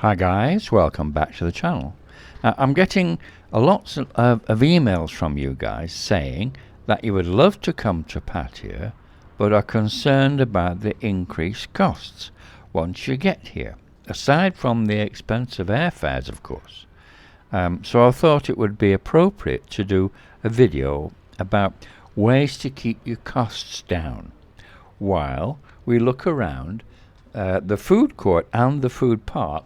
Hi guys, welcome back to the channel. Now, I'm getting a lots of emails from you guys saying that you would love to come to Pattaya but are concerned about the increased costs once you get here, aside from the expensive airfares of course. So I thought it would be appropriate to do a video about ways to keep your costs down while we look around the food court and the food park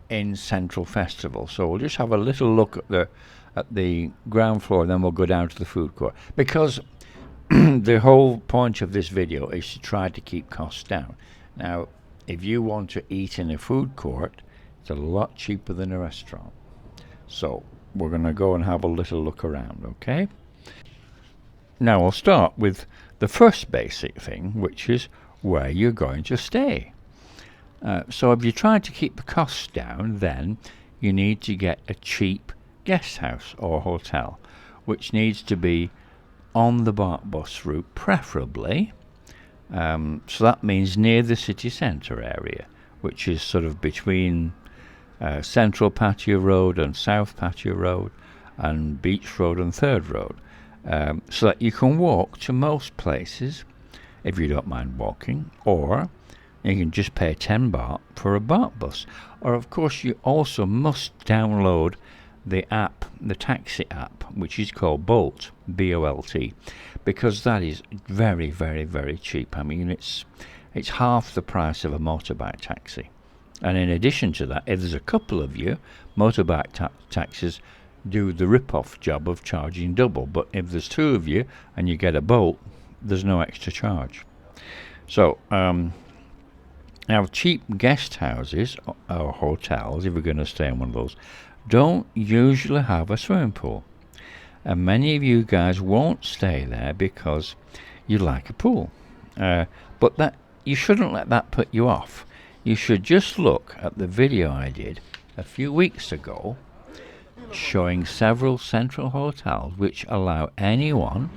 in Central Festival. So we'll just have a little look at the ground floor, and then we'll go down to the food court, because the whole point of this video is to try to keep costs down. Now, if you want to eat in a food court, it's a lot cheaper than a restaurant. So we're going to go and have a little look around, okay? Now we'll start with the first basic thing, which is where you're going to stay. So if you're trying to keep the costs down, then you need to get a cheap guest house or hotel, which needs to be on the BART bus route preferably. So that means near the city centre area, which is sort of between Central Pattaya Road and South Pattaya Road and Beach Road and Third Road, so that you can walk to most places if you don't mind walking, or you can just pay 10 baht for a BART bus. Or of course you also must download the app, the taxi app, which is called Bolt, B-O-L-T, because that is very, very, very cheap. I mean, it's half the price of a motorbike taxi. And in addition to that, if there's a couple of you, motorbike taxis do the rip-off job of charging double. But if there's two of you and you get a Bolt, there's no extra charge. So now, cheap guest houses or hotels, if we're going to stay in one of those, don't usually have a swimming pool. And many of you guys won't stay there because you like a pool. But that you shouldn't let that put you off. You should just look at the video I did a few weeks ago showing several central hotels which allow anyone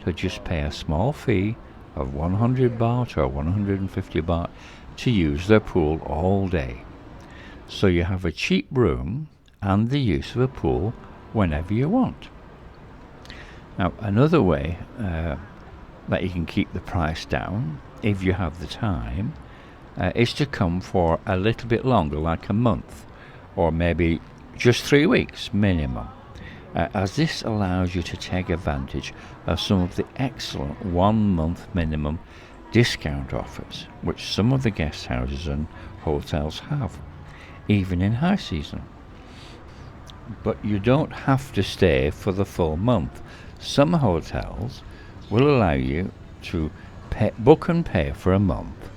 to just pay a small fee of 100 baht or 150 baht to use their pool all day. So you have a cheap room and the use of a pool whenever you want. Now, another way that you can keep the price down, if you have the time, is to come for a little bit longer, like a month, or maybe just 3 weeks minimum, as this allows you to take advantage of some of the excellent 1 month minimum discount offers which some of the guest houses and hotels have, even in high season. But you don't have to stay for the full month. Some hotels will allow you to book and pay for a month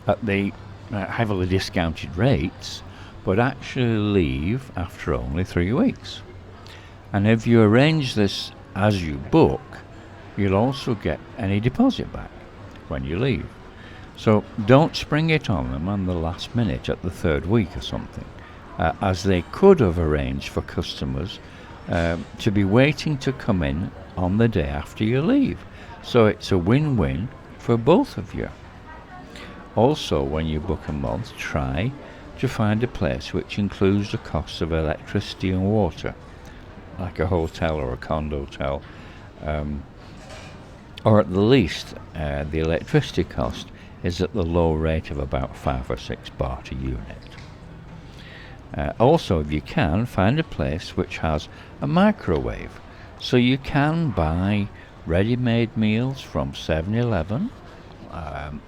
at the heavily discounted rates, but actually leave after only 3 weeks. And if you arrange this as you book, you'll also get any deposit back when you leave. So don't spring it on them on the last minute at the third week or something, as they could have arranged for customers to be waiting to come in on the day after you leave. So it's a win-win for both of you. Also, when you book a month, try to find a place which includes the cost of electricity and water, like a hotel or a condotel, or at the least the electricity cost is at the low rate of about 5 or 6 baht a unit. Also, if you can, find a place which has a microwave, so you can buy ready-made meals from 7-Eleven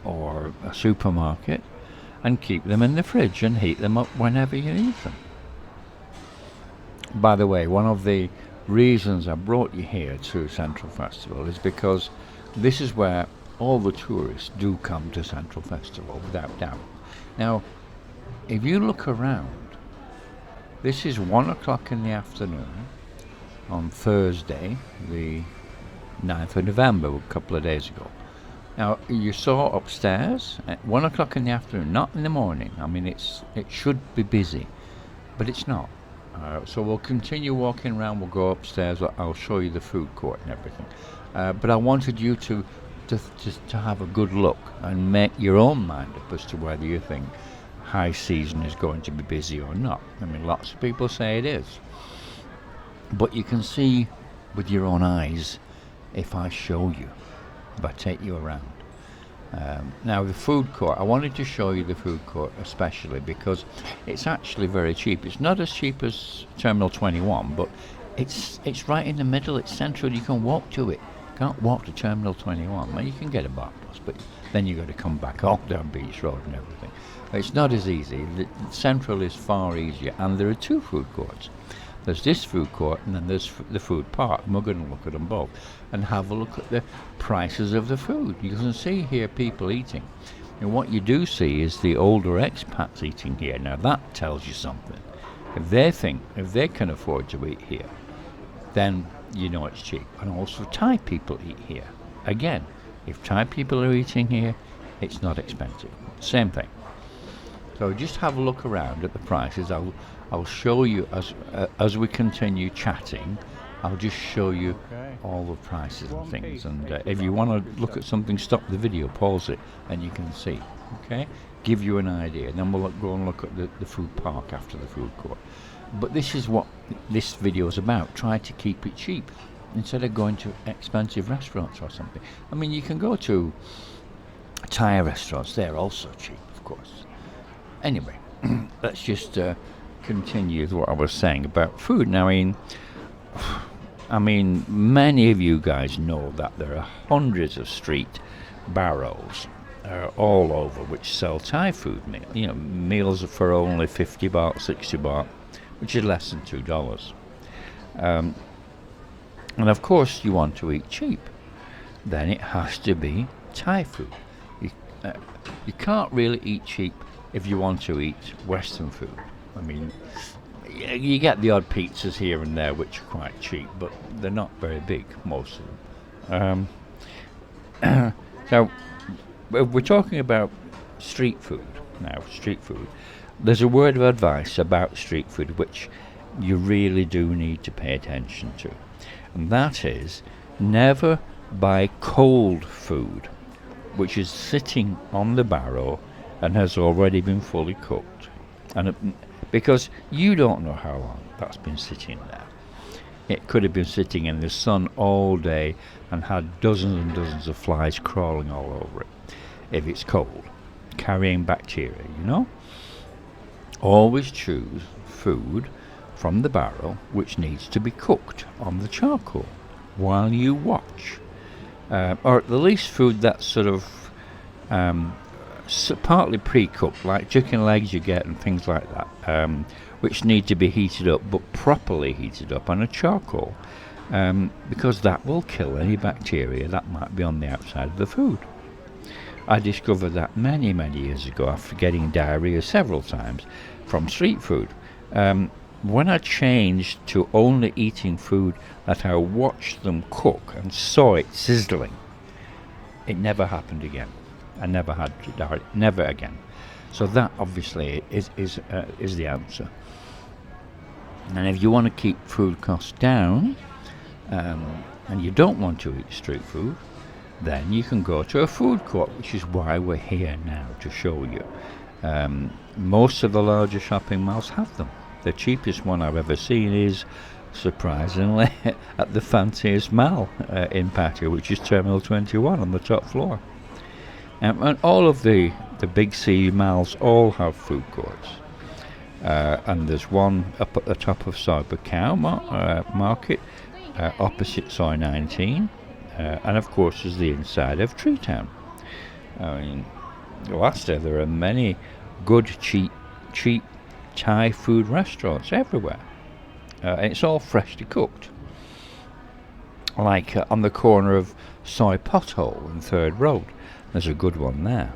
or a supermarket and keep them in the fridge and heat them up whenever you need them. By the way, one of the reasons I brought you here to Central Festival is because this is where all the tourists do come to Central Festival, without doubt. Now, if you look around, this is 1 o'clock in the afternoon on Thursday, the 9th of November, a couple of days ago. Now, you saw upstairs at 1 o'clock in the afternoon, not in the morning. I mean, it should be busy, but it's not. So we'll continue walking around. We'll go upstairs. I'll show you the food court and everything. But I wanted you to have a good look and make your own mind up as to whether you think high season is going to be busy or not. I mean, lots of people say it is. But you can see with your own eyes if I show you, if I take you around. Now the food court, I wanted to show you the food court especially because it's actually very cheap. It's not as cheap as Terminal 21, but it's right in the middle, it's central, you can walk to it. You can't walk to Terminal 21, well, you can get a bar bus, but then you've got to come back up down Beach Road and everything. It's not as easy. The central is far easier, and there are two food courts. There's this food court and then there's the food park, and we're going to look at them both and have a look at the prices of the food. You can see here people eating, and what you do see is the older expats eating here. Now that tells you something. If they can afford to eat here, then you know it's cheap. And also Thai people eat here. Again, if Thai people are eating here, it's not expensive. Same thing. So just have a look around at the prices. I'll show you as we continue chatting. I'll just show you all the prices and things. And if you want to look at something, stop the video, pause it, and you can see. Okay, give you an idea. And then we'll go and look at the food park after the food court. But this is what this video is about. Try to keep it cheap instead of going to expensive restaurants or something. I mean, you can go to Thai restaurants. They're also cheap, of course. Anyway, let's just continue with what I was saying about food. Now, I mean, many of you guys know that there are hundreds of street barrows all over which sell Thai food. You know, meals for only 50 baht, 60 baht, which is less than $2. And of course, you want to eat cheap. Then it has to be Thai food. You can't really eat cheap if you want to eat Western food. I mean, you get the odd pizzas here and there which are quite cheap, but they're not very big, most of them. So we're talking about street food now. Street food. There's a word of advice about street food which you really do need to pay attention to, and that is never buy cold food which is sitting on the barrow and has already been fully cooked, and because you don't know how long that's been sitting there. It could have been sitting in the sun all day and had dozens and dozens of flies crawling all over it if it's cold, carrying bacteria, you know. Always choose food from the barrel which needs to be cooked on the charcoal while you watch, or at the least food that's sort of partly pre-cooked, like chicken legs you get and things like that, which need to be heated up, but properly heated up on a charcoal, because that will kill any bacteria that might be on the outside of the food. I discovered that many years ago after getting diarrhea several times from street food. When I changed to only eating food that I watched them cook and saw it sizzling, it never happened again. I never had diarrhea, never again. So that obviously is the answer. And if you want to keep food costs down, and you don't want to eat street food, then you can go to a food court, which is why we're here now, to show you. Most of the larger shopping malls have them. The cheapest one I've ever seen is, surprisingly, at the fanciest mall in Pattaya, which is Terminal 21 on the top floor. And all of the big C malls all have food courts. And there's one up at the top of Soi Buakhao Market, opposite Soi 19. And of course there's the inside of Tree Town. I mean, lastly, there are many good, cheap Thai food restaurants everywhere. And it's all freshly cooked. Like on the corner of Soi Pothole and Third Road. There's a good one there.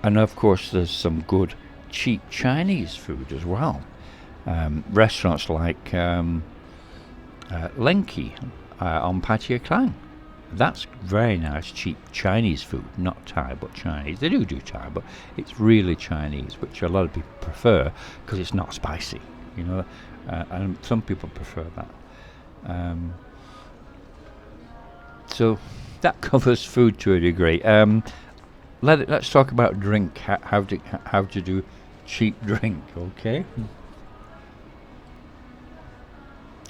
And of course there's some good cheap Chinese food as well. Restaurants like Lenki on Pattaya Klang. That's very nice cheap Chinese food, not Thai but Chinese. They do Thai, but it's really Chinese, which a lot of people prefer because it's not spicy, you know, and some people prefer that. So that covers food to a degree. let's talk about drink. How to do cheap drink. Okay.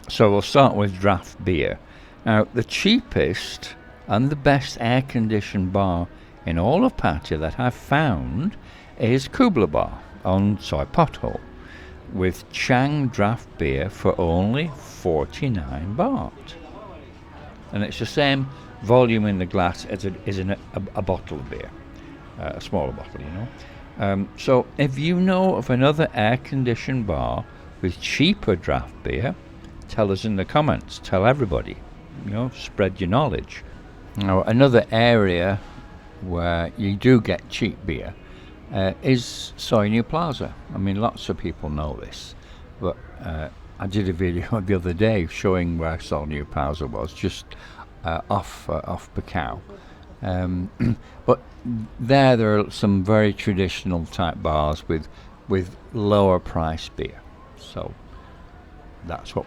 So we'll start with draft beer. Now, the cheapest and the best air-conditioned bar in all of Pattaya that I've found is Goo Bar on Soy Pothole, with Chang draft beer for only 49 baht. And it's the same volume in the glass as it is in a bottle of beer, a smaller bottle, So if you know of another air-conditioned bar with cheaper draft beer, tell us in the comments. Tell everybody. Spread your knowledge. Now, another area where you do get cheap beer is Soy New Plaza. I mean, lots of people know this, but I did a video the other day showing where Soy New Plaza was, just off Pattaya. But there are some very traditional type bars with lower price beer. So that's what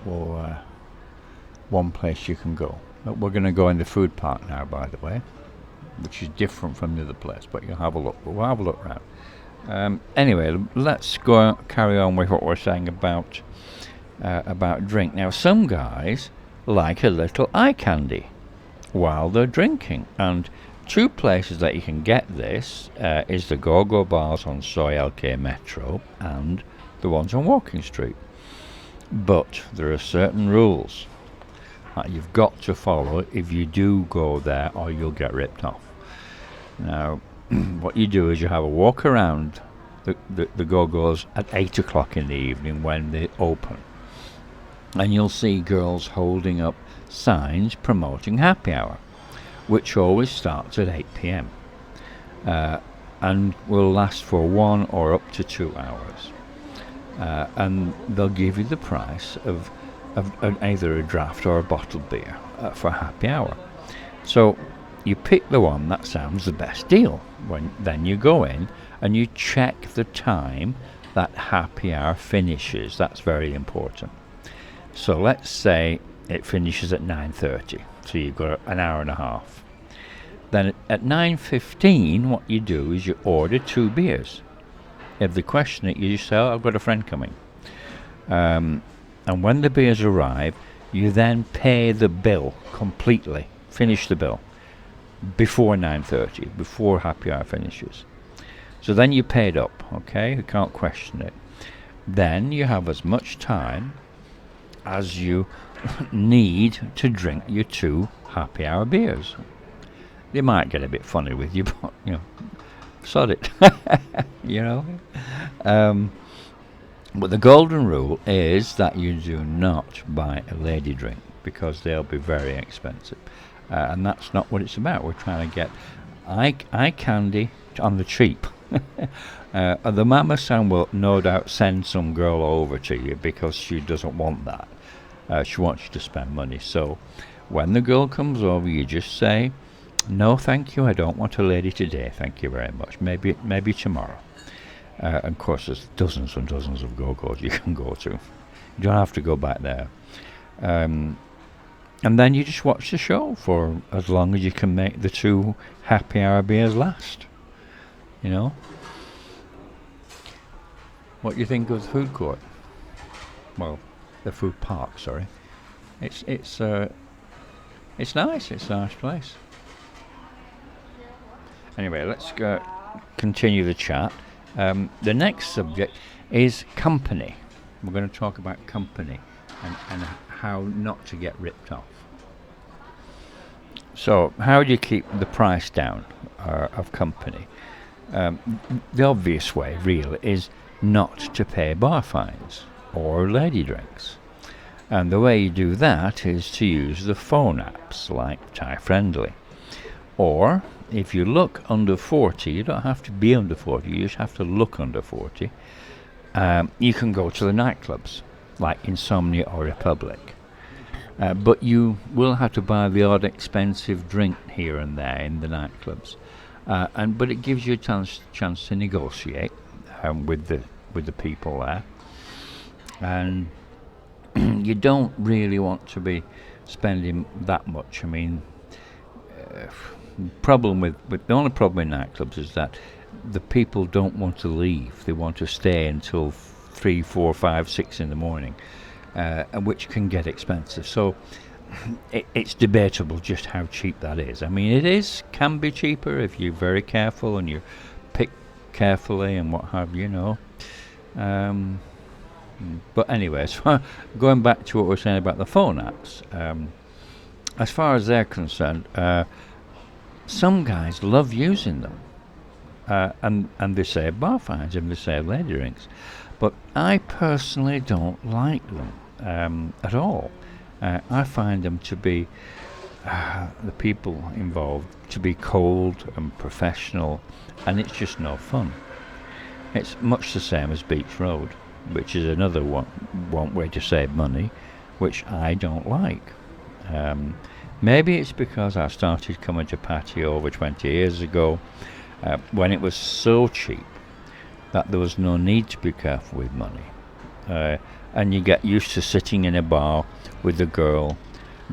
one place you can go. But we're going to go in the food park now, by the way, which is different from the other place. But you'll have a look. We'll have a look around. Anyway, let's carry on with what we're saying about drink. Now, some guys like a little eye candy while they're drinking, and two places that you can get this is the Goo Bars on Soy LK Metro and the ones on Walking Street. But there are certain rules that you've got to follow if you do go there, or you'll get ripped off. Now, what you do is you have a walk around the Go-Go's at 8 o'clock in the evening when they open, and you'll see girls holding up signs promoting happy hour, which always starts at 8 p.m. And will last for 1 or up to 2 hours. And they'll give you the price of either a draft or a bottled beer for happy hour. So you pick the one that sounds the best deal. Then you go in and you check the time that happy hour finishes. That's very important. So let's say it finishes at 9:30. So you've got an hour and a half. Then at 9:15, what you do is you order 2 beers. If they question it, you just say, I've got a friend coming. And when the beers arrive, you then pay the bill completely, finish the bill, before 9:30, before happy hour finishes. So then you paid up, okay? You can't question it. Then you have as much time as you need to drink your 2 happy hour beers. They might get a bit funny with you, but, sod it. But the golden rule is that you do not buy a lady drink, because they'll be very expensive. And that's not what it's about. We're trying to get eye candy on the cheap. The mama-san will no doubt send some girl over to you because she doesn't want that. She wants you to spend money. So when the girl comes over, you just say, no thank you, I don't want a lady today, thank you very much, maybe tomorrow. And of course there's dozens and dozens of Go-Go's you can go to. You don't have to go back there. And then you just watch the show for as long as you can make the 2 happy hour beers last. What do you think of the food court? Well, the food park, sorry. It's nice. It's a nice place. Anyway, let's continue the chat. The next subject is company. We're going to talk about company and how not to get ripped off. So, how do you keep the price down of company? The obvious way, really, is not to pay bar fines or lady drinks. And the way you do that is to use the phone apps like Thai Friendly. Or, if you look under 40, you don't have to be under 40, you just have to look under 40. You can go to the nightclubs, like Insomnia or Republic. But you will have to buy the odd expensive drink here and there in the nightclubs. But it gives you a chance to negotiate with the people there. And you don't really want to be spending that much. I mean, problem with the only problem in nightclubs is that the people don't want to leave. They want to stay until 3, 4, 5, 6 in the morning, which can get expensive. So it's debatable just how cheap that is. I mean, can be cheaper if you're very careful and you pick carefully and what have you, know. But anyway, so going back to what we were saying about the phone apps, as far as they're concerned, some guys love using them, and they save bar fines and they save lady drinks. But I personally don't like them at all. I find them to be, the people involved, to be cold and professional, and it's just no fun. It's much the same as Beach Road, which is another one way to save money, which I don't like. Maybe it's because I started coming to Pattaya over 20 years ago, when it was so cheap that there was no need to be careful with money. And you get used to sitting in a bar with the girl,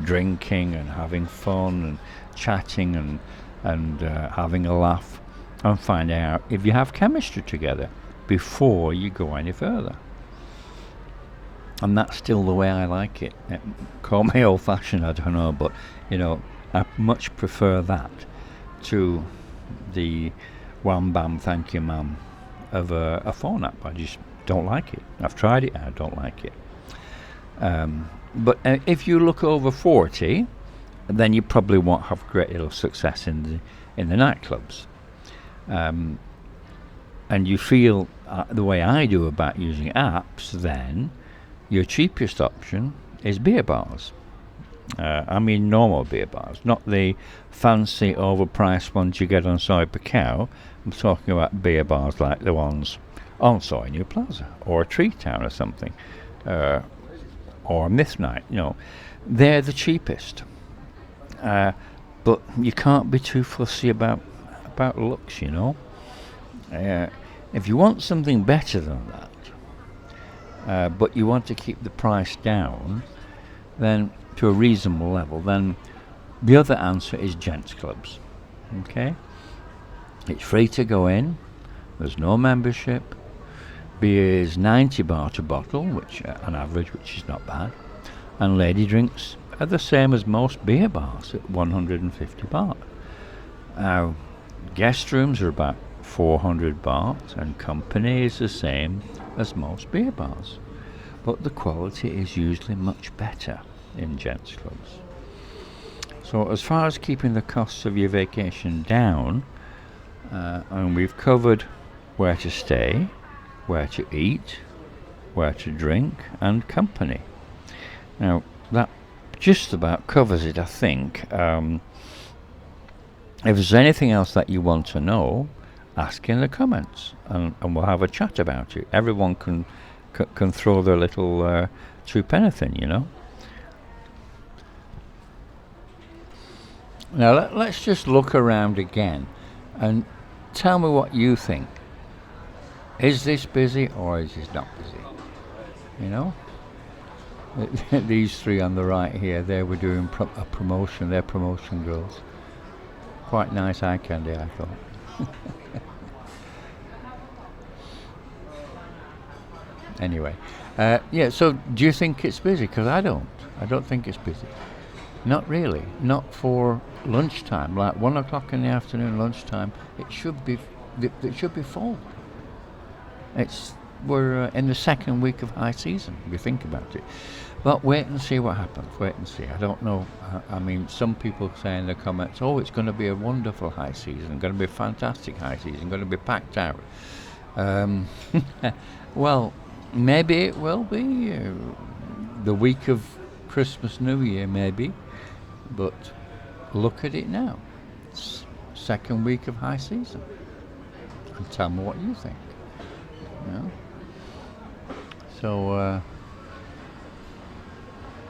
drinking and having fun and chatting and having a laugh, and finding out if you have chemistry together before you go any further. And that's still the way I like it. Call me old-fashioned, I don't know, but I much prefer that to the wham bam thank you ma'am of a phone app. I just don't like it. I've tried it and I don't like it. But if you look over 40, then you probably won't have great deal of success in the nightclubs. And you feel the way I do about using apps, then your cheapest option is beer bars. I mean normal beer bars, not the fancy overpriced ones you get on Soy Picao. I'm talking about beer bars like the ones on Soy New Plaza or Tree Town or something, or Myth Night. They're the cheapest. But you can't be too fussy about looks. If you want something better than that, but you want to keep the price down, then to a reasonable level, then the other answer is gents clubs. Okay, it's free to go in. There's no membership. Beer is 90 baht a bottle, which on average, which is not bad, and lady drinks are the same as most beer bars at 150 baht. Now, guest rooms are about 400 baht, and company is the same as most beer bars, but the quality is usually much better in gents clubs. So as far as keeping the costs of your vacation down, and we've covered where to stay, where to eat, where to drink, and company. Now that just about covers it, I think. If there's anything else that you want to know, ask in the comments, and we'll have a chat about it. Everyone can throw their little two pennies in, Now let's just look around again and tell me what you think. Is this busy or is this not busy? These three on the right here, they were doing a promotion. They're promotion girls. Quite nice eye candy, I thought. Anyway, so do you think it's busy? Because I don't think it's busy. Not really. Not for lunchtime, like 1 o'clock in the afternoon, lunchtime. It should be full. We're in the second week of high season, if you think about it. But wait and see what happens. Wait and see. I don't know. I mean, some people say in the comments, "Oh, it's going to be a wonderful high season. Going to be a fantastic high season. Going to be packed out." Well, maybe it will be the week of Christmas, New Year, maybe. But look at it now. It's second week of high season. And tell me what you think. So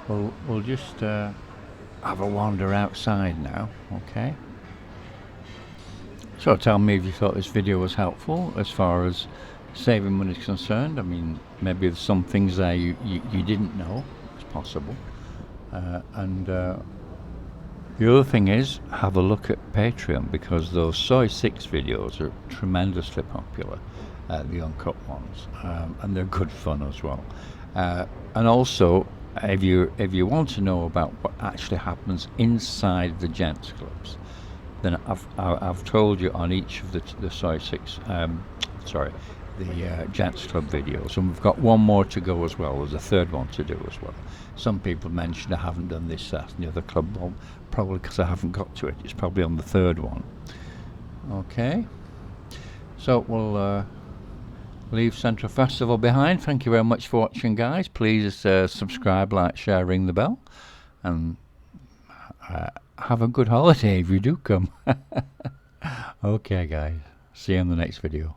we'll just have a wander outside now, okay? So tell me if you thought this video was helpful as far as saving money is concerned. I mean, maybe there's some things there you didn't know. It's possible. And The other thing is, have a look at Patreon, because those Soy 6 videos are tremendously popular, the uncut ones, and they're good fun as well. And also, if you want to know about what actually happens inside the gents clubs, then I've told you on each of the Soy 6, sorry, the Gents Club videos, and we've got one more to go as well. There's a third one to do as well. Some people mentioned I haven't done this, that, and the other club. Well, probably because I haven't got to it. It's probably on the third one. Okay, so we'll leave Central Festival behind. Thank you very much for watching, guys. Please subscribe, like, share, ring the bell, and have a good holiday if you do come. Okay, guys. See you in the next video.